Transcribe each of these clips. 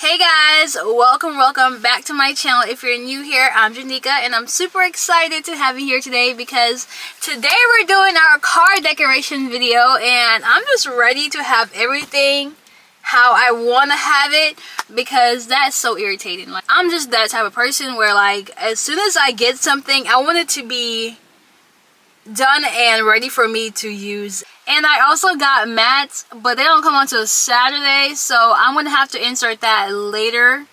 Hey guys, welcome back to my channel. If you're new here, I'm Janika and I'm super excited to have you here today because today we're doing our car decoration video and I'm just ready to have everything how I want to have it because that's so irritating. Like, I'm just that type of person where like as soon as I get something, I want it to be done and ready for me to use. And I also got mats, but they don't come until Saturday, so I'm gonna have to insert that later.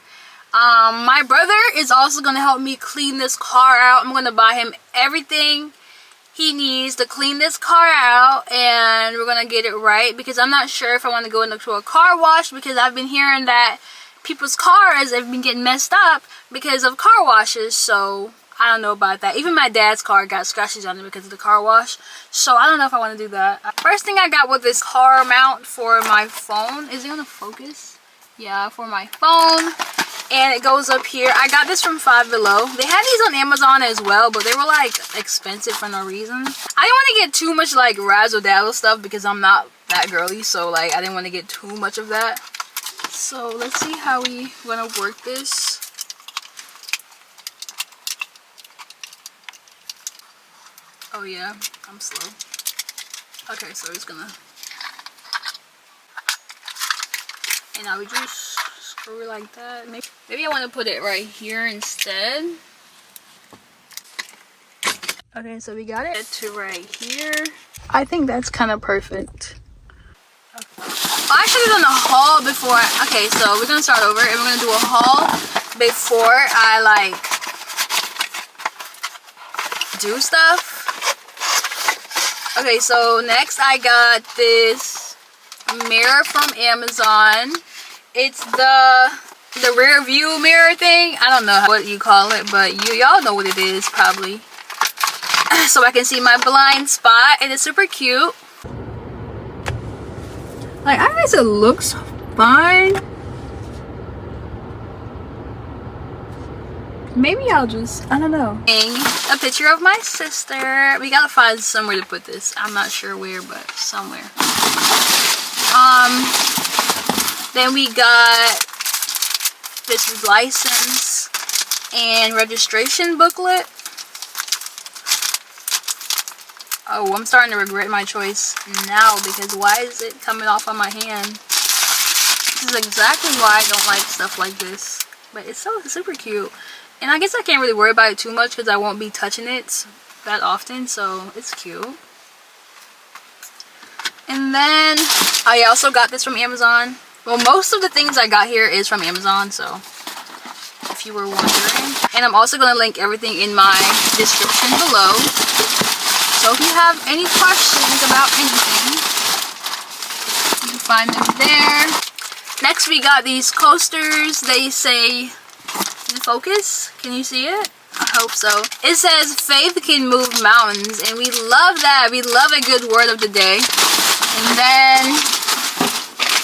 My brother is also gonna help me clean this car out. I'm gonna buy him everything he needs to clean this car out, and we're gonna get it right because I'm not sure if I want to go into a car wash because I've been hearing that people's cars have been getting messed up because of car washes. So I don't know about that. Even my dad's car got scratches on it because of the car wash. So I don't know if I want to do that. First thing I got was this car mount for my phone. Is it gonna focus? Yeah, for my phone. And it goes up here. I got this from Five Below. They had these on Amazon as well, but they were like expensive for no reason. I didn't want to get too much like razzle dazzle stuff because I'm not that girly. So like I didn't want to get too much of that. So let's see how we gonna work this. Oh yeah, I'm slow. Okay, so it's gonna... And now we just screw it like that. Maybe I want to put it right here instead. Okay, so we got it to right here. I think that's kind of perfect. Okay. I should have done a haul before. Okay, so we're gonna start over and we're gonna do a haul before I like do stuff. Okay, so next I got this mirror from Amazon. It's the rear view mirror thing. I don't know what you call it, but y'all know what it is probably. So I can see my blind spot, and it's super cute. Like, I guess it looks fine. Maybe I'll just, I don't know. A picture of my sister. We gotta find somewhere to put this. I'm not sure where, but somewhere. Then we got this license and registration booklet. Oh, I'm starting to regret my choice now because why is it coming off on my hand? This is exactly why I don't like stuff like this. But it's so super cute. And I guess I can't really worry about it too much because I won't be touching it that often, so it's cute. And then I also got this from Amazon. Well, most of the things I got here is from Amazon, so if you were wondering. And I'm also going to link everything in my description below. So if you have any questions about anything, you can find them there. Next we got these coasters. They say... Focus, can you see it? I hope so. It says faith can move mountains, and we love that. We love a good word of the day. And then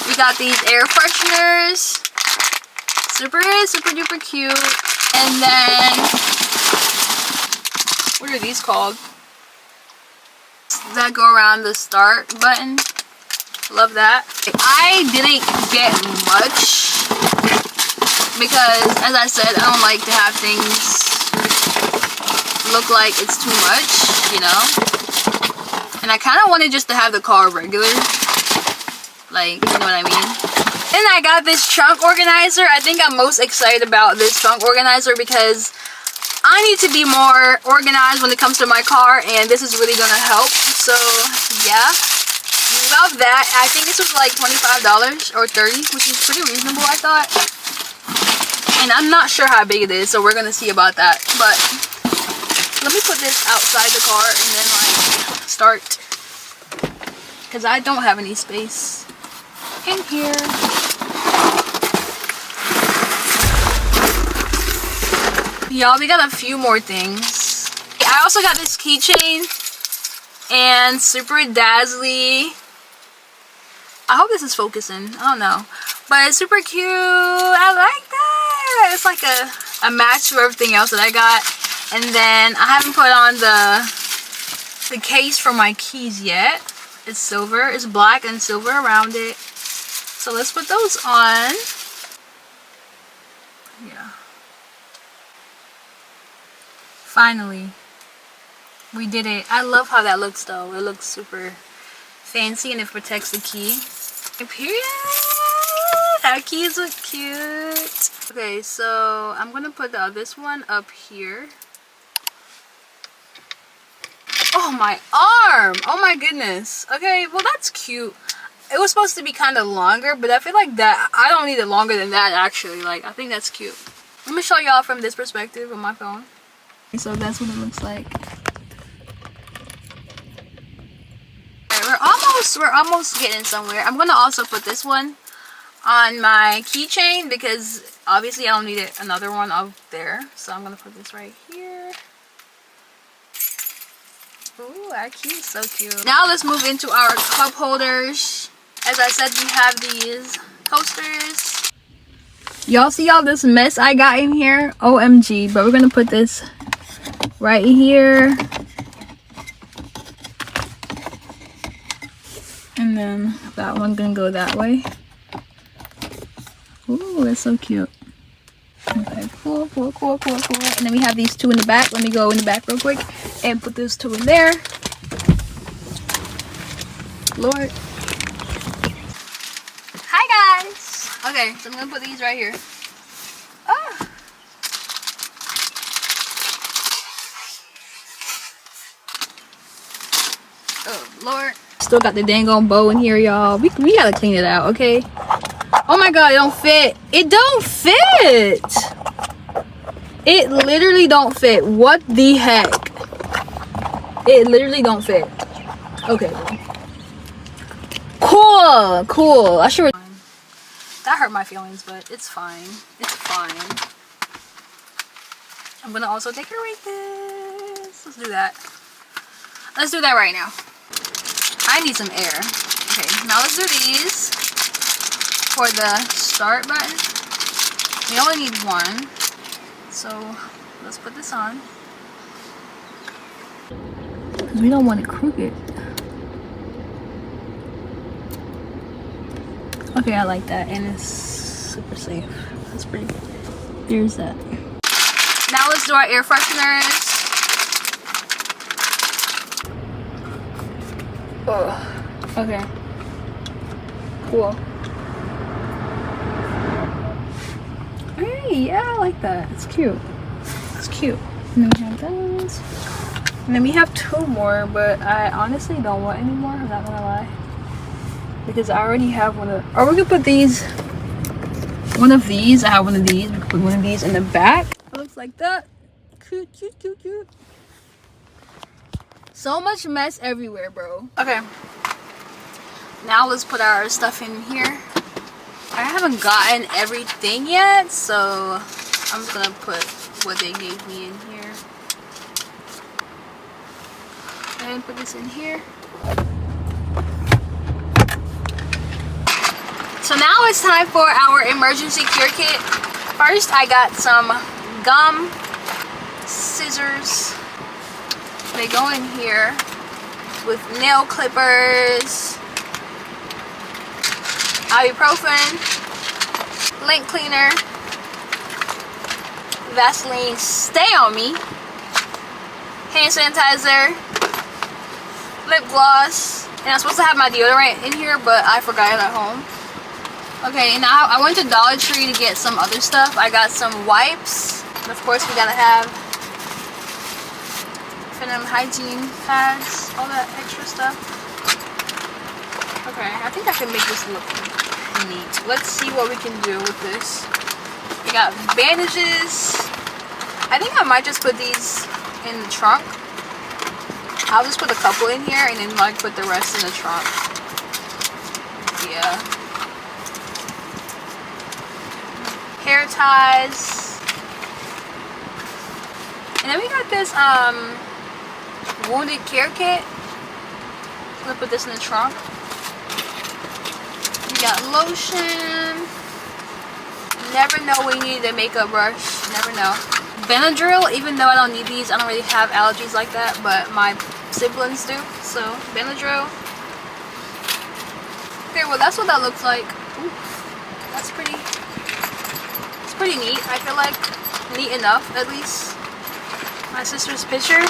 we got these air fresheners, super duper cute. And then what are these called? That go around the start button. Love that. I didn't get much because, as I said, I don't like to have things look like it's too much, you know? And I kind of wanted just to have the car regular. Like, you know what I mean? Then I got this trunk organizer. I think I'm most excited about this trunk organizer because I need to be more organized when it comes to my car, and this is really gonna help. So, yeah. Love that. I think this was like $25 or $30, which is pretty reasonable, I thought. And I'm not sure how big it is, so we're gonna see about that. But let me put this outside the car and then like start, because I don't have any space in here. Y'all, we got a few more things. I also got this keychain and super dazzly. I hope this is focusing. I don't know, but it's super cute. I like that. It's like a match for everything else that I got. And then I haven't put on the case for my keys yet. It's silver. It's black and silver around it. So let's put those on. Finally, we did it. I love how that looks though. It looks super fancy and it protects the key. Period. Our keys look cute. Okay, so I'm gonna put this one up here. Oh, my arm. Oh my goodness. Okay, well that's cute. It was supposed to be kind of longer, but I feel like that I don't need it longer than that actually. Like, I think that's cute. Let me show y'all from this perspective on my phone. So that's what it looks like. Alright, we're almost getting somewhere. I'm gonna also put this one on my keychain because obviously I don't need another one up there. So I'm gonna put this right here. Ooh, our key is so cute. Now let's move into our cup holders. As I said, we have these coasters. Y'all see all this mess I got in here? OMG. But we're gonna put this right here. And then that one's gonna go that way. Ooh, that's so cute. Okay, cool. And then we have these two in the back. Let me go in the back real quick and put those two in there. Lord. Hi guys. Okay, so I'm gonna put these right here. Ah. Oh Lord. Still got the dang on bow in here, y'all. We gotta clean it out, okay? Oh my god, it don't fit. It don't fit. It literally don't fit. What the heck? It literally don't fit. Okay. Cool. I sure. That hurt my feelings, but it's fine. It's fine. I'm gonna also decorate this. Let's do that. Let's do that right now. I need some air. Okay, now let's do these. For the start button, we only need one. So let's put this on. Because we don't want it crooked. Okay, I like that. And it's super safe. That's pretty good. There's that. Now let's do our air fresheners. Oh, okay. Cool. Hey, yeah, I like that. It's cute. It's cute. And then we have those. And then we have two more, but I honestly don't want any more. I'm not gonna lie. Because I already have one of... Or we could put these... One of these. I have one of these. We could put one of these in the back. It looks like that. Cute. So much mess everywhere, bro. Okay. Now let's put our stuff in here. I haven't gotten everything yet, so I'm just gonna put what they gave me in here. And put this in here. So now it's time for our emergency cure kit. First, I got some gum, scissors. They go in here with nail clippers, ibuprofen, lint cleaner, Vaseline Stay On Me, hand sanitizer, lip gloss, and I'm supposed to have my deodorant in here, but I forgot it at home. Okay, now I went to Dollar Tree to get some other stuff. I got some wipes, and of course we gotta have them hygiene pads, all that extra stuff. Okay, I think I can make this look neat. Let's see what we can do with this. We got bandages. I think I might just put these in the trunk. I'll just put a couple in here and then like put the rest in the trunk. Yeah. Hair ties. And then we got this wounded care kit. I'm gonna put this in the trunk. We got lotion. Never know when you need a makeup brush. Never know. Benadryl, even though I don't need these, I don't really have allergies like that, but my siblings do. So Benadryl. Okay, well that's what that looks like. Ooh, that's pretty. It's pretty neat. I feel like neat enough at least. my sister's picture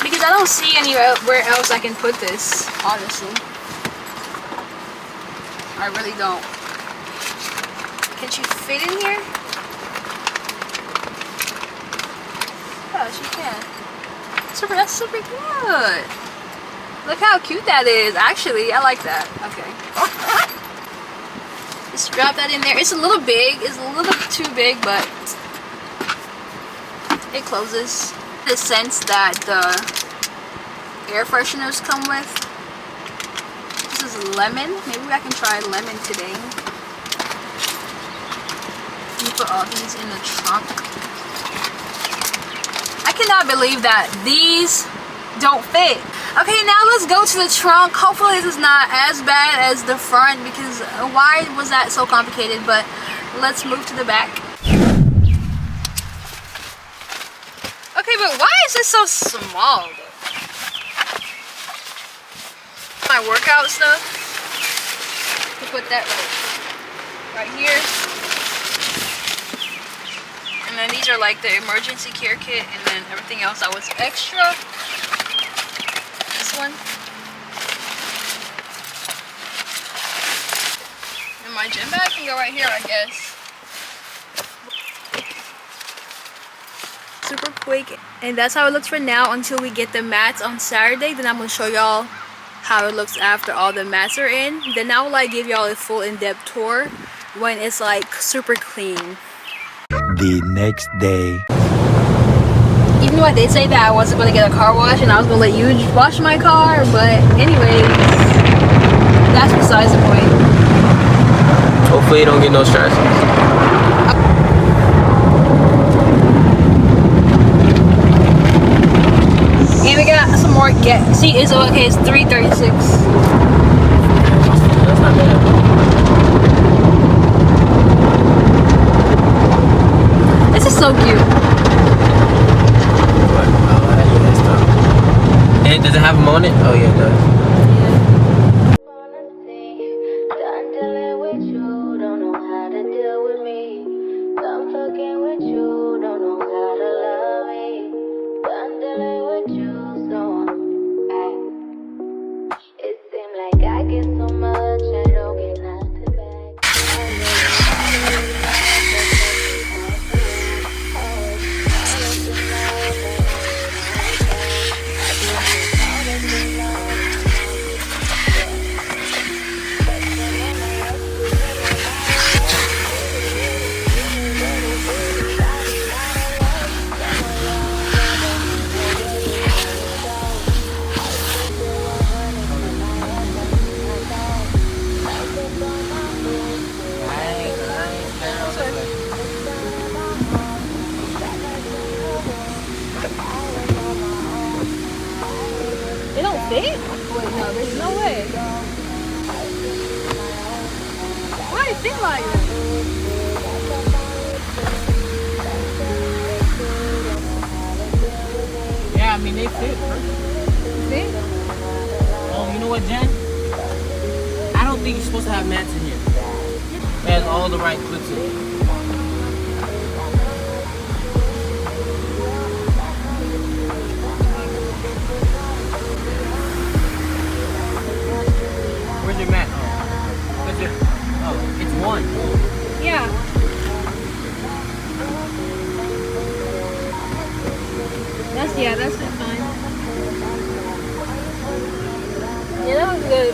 because I don't see anywhere else I can put this, honestly. I really don't. Can she fit in here? Yeah, she can. That's super cute. Look how cute that is. Actually, I like that. Okay. Just drop that in there. It's a little big. It's a little too big, but it closes. The scents that the air fresheners come with. This is lemon. Maybe I can try lemon today. You put all these in the trunk. I cannot believe that these don't fit. Okay, now let's go to the trunk. Hopefully this is not as bad as the front because why was that so complicated? But let's move to the back. Okay, but why is this so small though? My workout stuff. You put that right here. And then these are like the emergency care kit, and then everything else that was extra. This one. And my gym bag can go right here, I guess. Super quick, and that's how it looks for now until we get the mats on Saturday. Then I'm gonna show y'all how it looks after all the mats are in. Then I will like give y'all a full in-depth tour when it's like super clean. The next day. Even though I did say that I wasn't gonna get a car wash and I was gonna let you wash my car, but anyways, that's besides the point. Hopefully you don't get no scratches. And we got some more gas. See, it's okay, it's $3.36. That's not bad. This is so cute. And does it have them on it? Oh yeah, it does. They don't fit? Wait, no, there's no way. Why do you think like that? Yeah, I mean they fit. Fit? Oh, you know what, Jen? I don't think you're supposed to have mats in here. It has all the right clips in it. Where's your mat? Where's your... Oh, it's one. Yeah. That's fine. Yeah, that was good.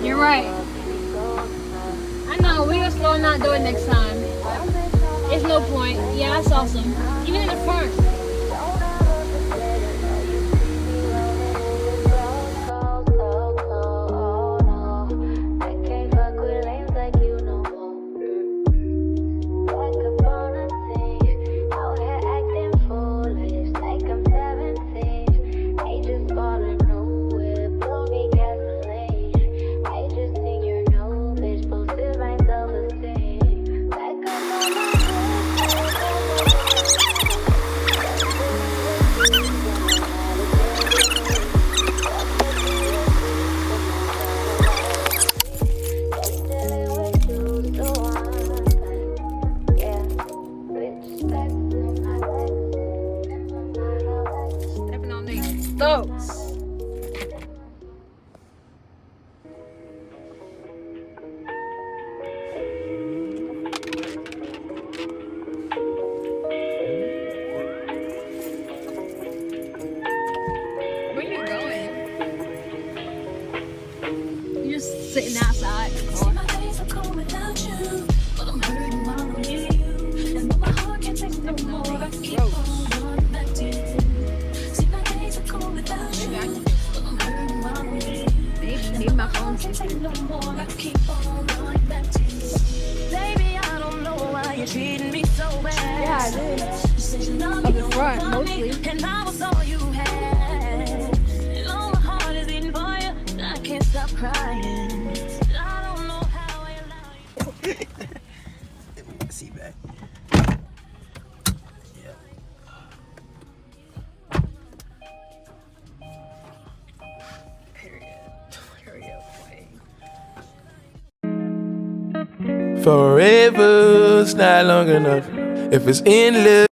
You're right. I know, we were slow not do it next time. It's no point. Yeah, that's awesome. Even in the front. those. Where you going? You just sitting outside. Maybe my phone's Baby, I don't know why you're treating me so bad. Yeah, I did. Up the front, mostly. And I was all you had. And all my heart is beating for you. I can't stop crying. I don't know how I allow you. See back. Yeah. Forever's not long enough. If it's endless.